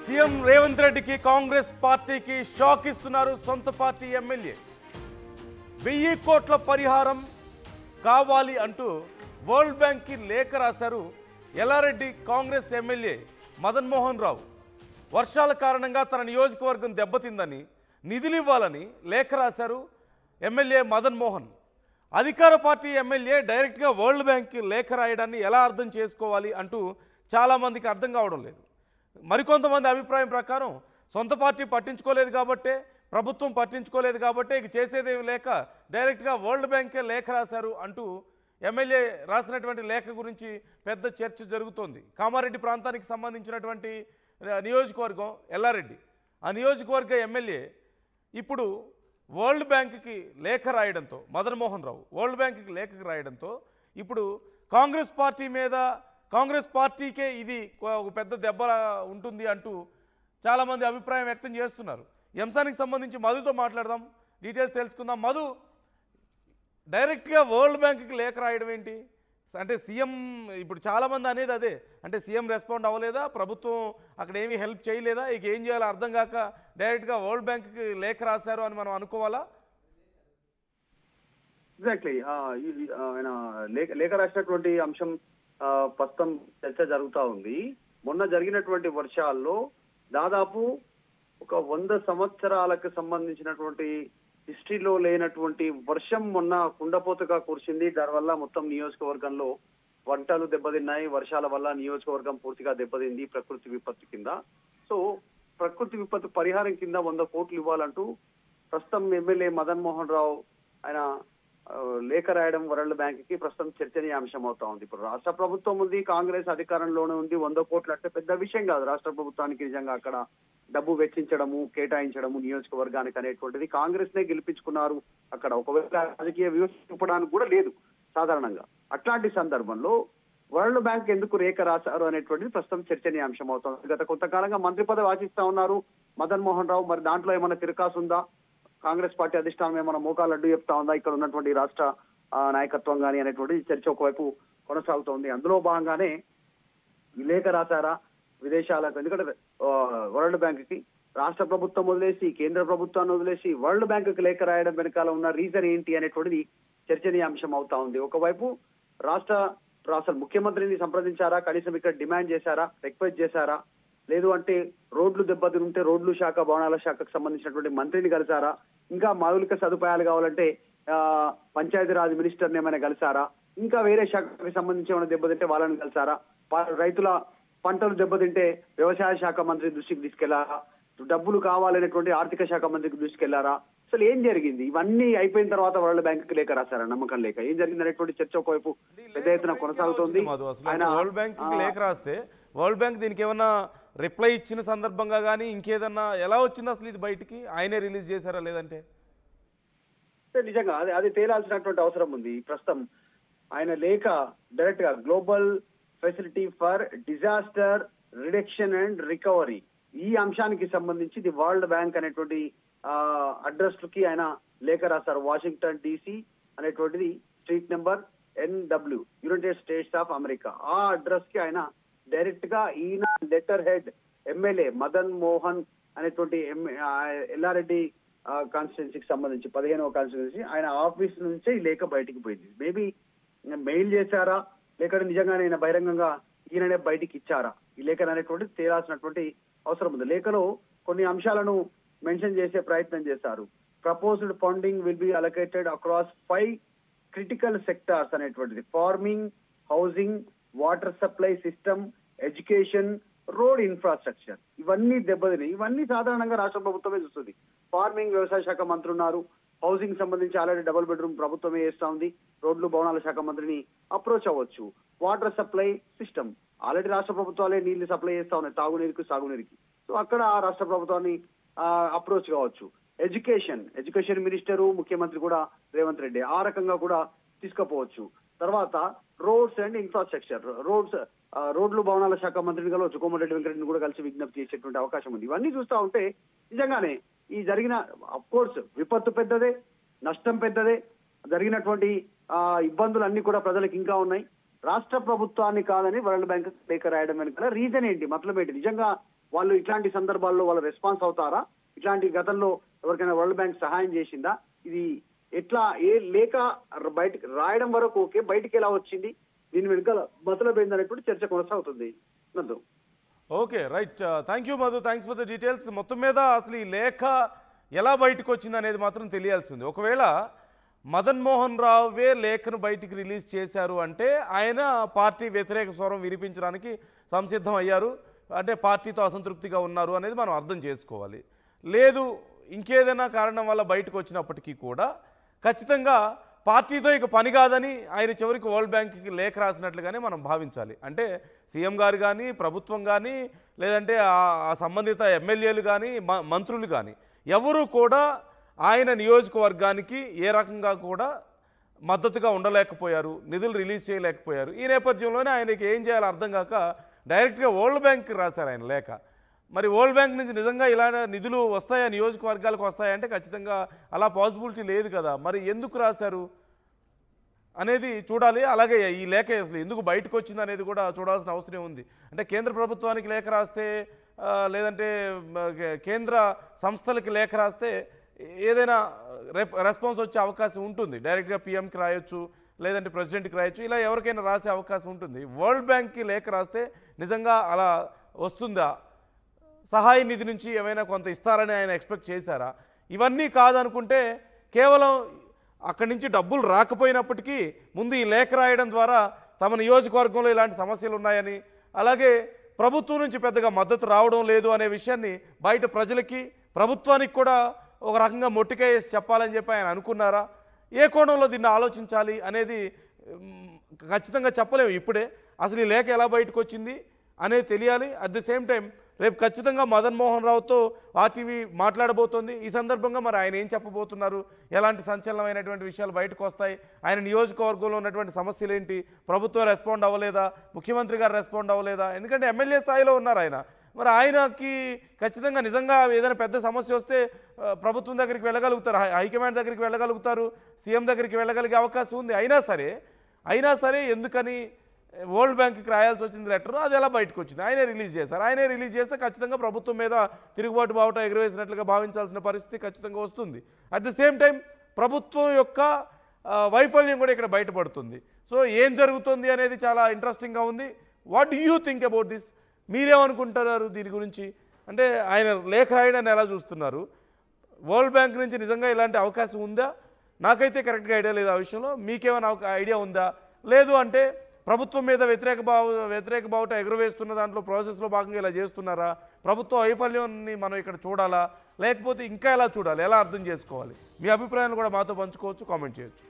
CM Revanth రెడ్డికి కాంగ్రెస్ పార్టీకి shock ఇస్తున్నారు సొంత పార్టీ ఎమ్మెల్యే. 1000 కోట్ల పరిహారం కావాలి అంటూ వరల్డ్ బ్యాంక్కి లేఖ రాశారు ఎల్లారెడ్డి కాంగ్రెస్ ఎమ్మెల్యే మదన్ మోహన్ రావు. వర్షాల కారణంగా తన నియోజకవర్గం దెబ్బతిందని నిధులు ఇవ్వాలని లేఖ రాశారు ఎమ్మెల్యే మదన్ మోహన్. అధికార పార్టీ ఎమ్మెల్యే డైరెక్ట్గా వరల్డ్ బ్యాంక్కి లేఖ రాయడాన్ని ఎలా అర్థం చేసుకోవాలి అంటూ చాలామందికి అర్థం కావడం లేదు. మరికొంతమంది అభిప్రాయం ప్రకారం సొంత పార్టీ పట్టించుకోలేదు కాబట్టే, ప్రభుత్వం పట్టించుకోలేదు కాబట్టే ఇక చేసేదేమి లేక డైరెక్ట్గా వరల్డ్ బ్యాంకే లేఖ రాశారు అంటూ ఎమ్మెల్యే రాసినటువంటి లేఖ గురించి పెద్ద చర్చ జరుగుతోంది. కామారెడ్డి ప్రాంతానికి సంబంధించినటువంటి నియోజకవర్గం ఎల్లారెడ్డి. ఆ నియోజకవర్గ ఎమ్మెల్యే ఇప్పుడు వరల్డ్ బ్యాంక్కి లేఖ రాయడంతో, మదన్ మోహన్ రావు వరల్డ్ బ్యాంక్కి లేఖ రాయడంతో ఇప్పుడు కాంగ్రెస్ పార్టీకే ఇది ఒక పెద్ద దెబ్బ ఉంటుంది అంటూ చాలామంది అభిప్రాయం వ్యక్తం చేస్తున్నారు. ఈ అంశానికి సంబంధించి మధుతో మాట్లాడదాం, డీటెయిల్స్ తెలుసుకుందాం. మధు, డైరెక్ట్గా వరల్డ్ బ్యాంక్కి లేఖ రాయడం ఏంటి? అంటే సీఎం ఇప్పుడు చాలామంది అనేది అదే, అంటే సీఎం రెస్పాండ్ అవ్వలేదా, ప్రభుత్వం అక్కడ ఏమీ హెల్ప్ చేయలేదా, ఇక ఏం చేయాలో అర్థం కాక డైరెక్ట్గా వరల్డ్ బ్యాంక్కి లేఖ రాశారు అని మనం అనుకోవాలా? ఎగ్జాక్ట్లీ. ఆయన లేఖ రాసినటువంటి అంశం ప్రస్తుతం చర్చ జరుగుతూ ఉంది. మొన్న జరిగినటువంటి వర్షాల్లో దాదాపు ఒక 100 సంవత్సరాలకు సంబంధించినటువంటి హిస్టరీలో లేనటువంటి వర్షం మొన్న కుండపోతగా కురిసింది. దానివల్ల మొత్తం నియోజకవర్గంలో పంటలు దెబ్బతిన్నాయి. వర్షాల వల్ల నియోజకవర్గం పూర్తిగా దెబ్బతింది ప్రకృతి విపత్తు కింద. సో ప్రకృతి విపత్తు పరిహారం కింద 100 కోట్లు ఇవ్వాలంటూ ప్రస్తుతం ఎమ్మెల్యే మదన్ మోహన్ రావు ఆయన లేఖ రాయడం వరల్డ్ బ్యాంక్ కి ప్రస్తుతం చర్చనీయాంశం అవుతా ఉంది. ఇప్పుడు రాష్ట్ర ప్రభుత్వం ఉంది, కాంగ్రెస్ అధికారంలోనే ఉంది. 100 కోట్లు అంటే పెద్ద విషయం కాదు రాష్ట్ర ప్రభుత్వానికి. నిజంగా అక్కడ డబ్బు వెచ్చించడము, కేటాయించడము నియోజకవర్గానికి అనేటువంటిది. కాంగ్రెస్ నే గెలిపించుకున్నారు అక్కడ. ఒకవేళ రాజకీయ వ్యూహం చూపడానికి కూడా లేదు సాధారణంగా. అట్లాంటి సందర్భంలో వరల్డ్ బ్యాంక్ ఎందుకు లేఖ రాశారు అనేటువంటిది ప్రస్తుతం చర్చనీయాంశం అవుతుంది. గత కొంతకాలంగా మంత్రి పదవి ఆశిస్తా ఉన్నారు మదన్ మోహన్ రావు. మరి దాంట్లో ఏమైనా తిరకాసు ఉందా? కాంగ్రెస్ పార్టీ అధిష్టానం ఏమైనా మోకాలు అడ్డు చెప్తా ఉందా ఇక్కడ ఉన్నటువంటి రాష్ట్ర నాయకత్వం కానీ అనేటువంటి చర్చ ఒకవైపు కొనసాగుతోంది. అందులో భాగంగానే ఈ లేఖ రాశారా విదేశాలకు? ఎందుకంటే వరల్డ్ బ్యాంక్ కి రాష్ట్ర ప్రభుత్వం వదిలేసి, కేంద్ర ప్రభుత్వాన్ని వదిలేసి వరల్డ్ బ్యాంక్ కి లేఖ రాయడం వెనకాల ఉన్న రీజన్ ఏంటి అనేటువంటిది చర్చనీయాంశం అవుతా ఉంది. ఒకవైపు రాష్ట్ర ముఖ్యమంత్రిని సంప్రదించారా, కనీసం ఇక్కడ డిమాండ్ చేశారా, రిక్వెస్ట్ చేశారా? లేదు అంటే రోడ్లు దెబ్బతింటే రోడ్లు శాఖ, భవనాల శాఖకు సంబంధించినటువంటి మంత్రిని కలిసారా? ఇంకా మౌలిక సదుపాయాలు కావాలంటే పంచాయతీరాజ్ మినిస్టర్ని ఏమైనా కలిసారా? ఇంకా వేరే శాఖకి సంబంధించి ఏమైనా దెబ్బతింటే వాళ్ళని కలిసారా? రైతుల పంటలు దెబ్బతింటే వ్యవసాయ శాఖ మంత్రి దృష్టికి తీసుకెళ్లారా? డబ్బులు కావాలనేటువంటి ఆర్థిక శాఖ మంత్రికి దృష్టికి వెళ్లారా? అసలు ఏం జరిగింది? ఇవన్నీ అయిపోయిన తర్వాత వరల్డ్ బ్యాంక్ కి లేఖ రాశారా? నమ్మకం లేక ఏం జరిగింది అనేటువంటి చర్చ ఒకవైపు పెద్ద ఎత్తున కొనసాగుతోంది. ఆయన వరల్డ్ బ్యాంక్ కి లేఖ రాస్తే వరల్డ్ బ్యాంక్ దీనికి ఏమన్నా రిప్లై ఇచ్చిన సందర్భంగా కానీ ఇంకేదన్నా ఎలా వచ్చింది అసలు ఇది బయటికి? ఆయనే రిలీజ్ చేశారా లేదంటే? నిజంగా అది తేలాల్సినటువంటి అవసరం ఉంది. ప్రస్తుతం ఆయన లేఖ డైరెక్ట్ గా global facility for disaster reduction and recovery ఈ అంశానికి సంబంధించి ది వరల్డ్ బ్యాంక్ అనేటువంటి అడ్రస్ కి ఆయన లేఖ రాశారు. వాషింగ్టన్ DC అనేటువంటిది street number NW, United states of America. ఆ అడ్రస్ కి ఆయన డైరెక్ట్ గా ఈయన letter head MLA Madan Mohan అనేటువంటి ఎల్లారెడ్డి కాన్స్టిట్యున్సీకి సంబంధించి 15వ కాన్స్టిట్యున్సీ ఆయన ఆఫీస్ నుంచే ఈ లేఖ బయటికి పోయింది. మేబీ మెయిల్ చేశారా లేకపోతే నిజంగానే ఆయన బహిరంగంగా ఈయననే బయటికి ఇచ్చారా? ఈ లేఖ అనేటువంటి తేలాల్సినటువంటి అవసరం ఉంది. లేఖలో కొన్ని అంశాలను మెన్షన్ చేసే ప్రయత్నం చేశారు. Proposed funding will be allocated across 5 critical sectors అనేటువంటిది. Farming, housing, water supply system, education, road infrastructure. ఇవన్నీ దెబ్బతిని ఇవన్నీ సాధారణంగా రాష్ట్ర ప్రభుత్వమే చూస్తుంది. ఫార్మింగ్ వ్యవసాయ శాఖ మంత్రి ఉన్నారు. హౌసింగ్ సంబంధించి ఆల్రెడీ డబుల్ బెడ్రూమ్ ప్రభుత్వమే చేస్తా ఉంది. రోడ్లు భవనాల శాఖ మంత్రిని అప్రోచ్ అవ్వచ్చు. వాటర్ సప్లై సిస్టమ్ ఆల్రెడీ రాష్ట్ర ప్రభుత్వాలే నీళ్లు సప్లై చేస్తా ఉన్నాయి, తాగునీరుకి, సాగునీరుకి. సో అక్కడ రాష్ట్ర ప్రభుత్వాన్ని అప్రోచ్ కావచ్చు. ఎడ్యుకేషన్ మినిస్టరు, ముఖ్యమంత్రి కూడా రేవంత్ రెడ్డి ఆ రకంగా కూడా తీసుకుపోవచ్చు. తర్వాత రోడ్స్ అండ్ ఇన్ఫ్రాస్ట్రక్చర్, రోడ్లు భవనాల శాఖ మంత్రిని కలవచ్చు. కోమటిరెడ్డి వెంకటరెడ్డిని కూడా కలిసి విజ్ఞప్తి చేసేటువంటి అవకాశం ఉంది. ఇవన్నీ చూస్తా ఉంటే నిజంగానే ఈ జరిగిన అఫ్ కోర్స్ విపత్తు పెద్దదే, నష్టం పెద్దదే, జరిగినటువంటి ఇబ్బందులు అన్ని కూడా ప్రజలకు ఇంకా ఉన్నాయి. రాష్ట్ర ప్రభుత్వాన్ని కాదని వరల్డ్ బ్యాంక్ లేఖ రాయడం వెనుక రీజన్ ఏంటి, మతలబ్ ఏంటి? నిజంగా వాళ్ళు ఇట్లాంటి సందర్భాల్లో వాళ్ళు రెస్పాన్స్ అవుతారా? ఇట్లాంటి గతంలో ఎవరికైనా వరల్డ్ బ్యాంక్ సహాయం చేసిందా? ఇది ఎట్లా లేక బయటికి రాయడం వరకు ఓకే, బయటికి ఎలా వచ్చింది, దీని వెనుక మతలబ్ ఏందనేటువంటి చర్చ కొనసాగుతుంది. నందు. Okay, right. Thank you Madhu, thanks for the details. మొత్తం మీద అసలు ఈ లేఖ ఎలా బయటకు వచ్చింది అనేది మాత్రం తెలియాల్సి ఉంది. ఒకవేళ మదన్ మోహన్ రావువే లేఖను బయటికి రిలీజ్ చేశారు అంటే ఆయన పార్టీ వ్యతిరేక స్వరం వినిపించడానికి సంసిద్ధం అయ్యారు, అంటే పార్టీతో అసంతృప్తిగా ఉన్నారు అనేది మనం అర్థం చేసుకోవాలి. లేదు ఇంకేదైనా కారణం వల్ల బయటకు వచ్చినప్పటికీ కూడా ఖచ్చితంగా పార్టీతో ఇక పని కాదని ఆయన చివరికి వరల్డ్ బ్యాంక్కి లేఖ రాసినట్లుగానే మనం భావించాలి. అంటే సీఎం గారు కానీ, ప్రభుత్వం కానీ, లేదంటే ఆ సంబంధిత ఎమ్మెల్యేలు కానీ, మంత్రులు కానీ ఎవరు కూడా ఆయన నియోజకవర్గానికి ఏ రకంగా కూడా మద్దతుగా ఉండలేకపోయారు, నిధులు రిలీజ్ చేయలేకపోయారు. ఈ నేపథ్యంలోనే ఆయనకి ఏం చేయాలో అర్థం కాక డైరెక్ట్గా వరల్డ్ బ్యాంక్కి రాశారు ఆయన లేఖ. మరి వరల్డ్ బ్యాంక్ నుంచి నిజంగా ఇలా నిధులు వస్తాయా, నియోజకవర్గాలకు వస్తాయంటే ఖచ్చితంగా అలా పాసిబిలిటీ లేదు కదా. మరి ఎందుకు రాశారు అనేది చూడాలి. అలాగే ఈ లేఖ అసలు ఎందుకు బయటకు వచ్చింది అనేది కూడా చూడాల్సిన అవసరం ఉంది. అంటే కేంద్ర ప్రభుత్వానికి లేఖ రాస్తే, లేదంటే కేంద్ర సంస్థలకి లేఖ రాస్తే ఏదైనా రెస్పాన్స్ వచ్చే అవకాశం ఉంటుంది. డైరెక్ట్గా పిఎంకి రాయొచ్చు, లేదంటే ప్రెసిడెంట్కి రాయొచ్చు, ఇలా ఎవరికైనా రాసే అవకాశం ఉంటుంది. వరల్డ్ బ్యాంక్కి లేఖ రాస్తే నిజంగా అలా వస్తుందా, సహాయ నిధి నుంచి ఏమైనా కొంత ఇస్తారని ఆయన ఎక్స్పెక్ట్ చేశారా? ఇవన్నీ కాదనుకుంటే కేవలం అక్కడి నుంచి డబ్బులు రాకపోయినప్పటికీ ముందు ఈ లేఖ రాయడం ద్వారా తమ నియోజకవర్గంలో ఇలాంటి సమస్యలు ఉన్నాయని, అలాగే ప్రభుత్వం నుంచి పెద్దగా మద్దతు రావడం లేదు అనే విషయాన్ని బయట ప్రజలకి, ప్రభుత్వానికి కూడా ఒక రకంగా మొట్టికేసి చెప్పాలని చెప్పి ఆయన అనుకున్నారా? ఏ కోణంలో దీన్ని ఆలోచించాలి అనేది ఖచ్చితంగా చెప్పలేము ఇప్పుడే. అసలు ఈ లేఖ ఎలా బయటకు వచ్చింది అనేది తెలియాలి. అట్ ది సేమ్ టైం రేపు ఖచ్చితంగా మదన్ మోహన్ రావుతో ఆర్టీవీ మాట్లాడబోతోంది. ఈ సందర్భంగా మరి ఆయన ఏం చెప్పబోతున్నారు, ఎలాంటి సంచలనమైనటువంటి విషయాలు బయటకు వస్తాయి, ఆయన నియోజకవర్గంలో ఉన్నటువంటి సమస్యలు ఏంటి, ప్రభుత్వం రెస్పాండ్ అవ్వలేదా, ముఖ్యమంత్రి గారు రెస్పాండ్ అవ్వలేదా? ఎందుకంటే ఎమ్మెల్యే స్థాయిలో ఉన్నారు ఆయన. మరి ఆయనకి ఖచ్చితంగా నిజంగా ఏదైనా పెద్ద సమస్య వస్తే ప్రభుత్వం దగ్గరికి వెళ్ళగలుగుతారు, హైకమాండ్ దగ్గరికి వెళ్ళగలుగుతారు, సీఎం దగ్గరికి వెళ్ళగలిగే అవకాశం ఉంది. అయినా సరే ఎందుకని వరల్డ్ బ్యాంక్కి రాయాల్సి వచ్చింది లెటర్, అది ఎలా బయటకు వచ్చింది? ఆయనే రిలీజ్ చేశారు. ఆయనే రిలీజ్ చేస్తే ఖచ్చితంగా ప్రభుత్వం మీద తిరుగుబాటు బావుట ఎగురవేసినట్లుగా భావించాల్సిన పరిస్థితి ఖచ్చితంగా వస్తుంది. అట్ ది సేమ్ టైం ప్రభుత్వం యొక్క వైఫల్యం కూడా ఇక్కడ బయటపడుతుంది. సో ఏం జరుగుతుంది అనేది చాలా ఇంట్రెస్టింగ్గా ఉంది. What do you think about this? మీరేమనుకుంటున్నారు దీని గురించి? అంటే ఆయన లేఖ రాయడాన్ని ఎలా చూస్తున్నారు? వరల్డ్ బ్యాంక్ నుంచి నిజంగా ఇలాంటి అవకాశం ఉందా? నాకైతే కరెక్ట్గా ఐడియా లేదు ఆ విషయంలో. మీకేమైనా ఐడియా ఉందా? లేదు అంటే ప్రభుత్వం మీద వ్యతిరేక బావుట ఎగురవేస్తున్న దాంట్లో ప్రాసెస్లో భాగంగా ఇలా చేస్తున్నారా? ప్రభుత్వ వైఫల్యాన్ని మనం ఇక్కడ చూడాలా, లేకపోతే ఇంకా ఎలా చూడాలి, ఎలా అర్థం చేసుకోవాలి? మీ అభిప్రాయాన్ని కూడా మాతో పంచుకోవచ్చు, కామెంట్ చేయొచ్చు.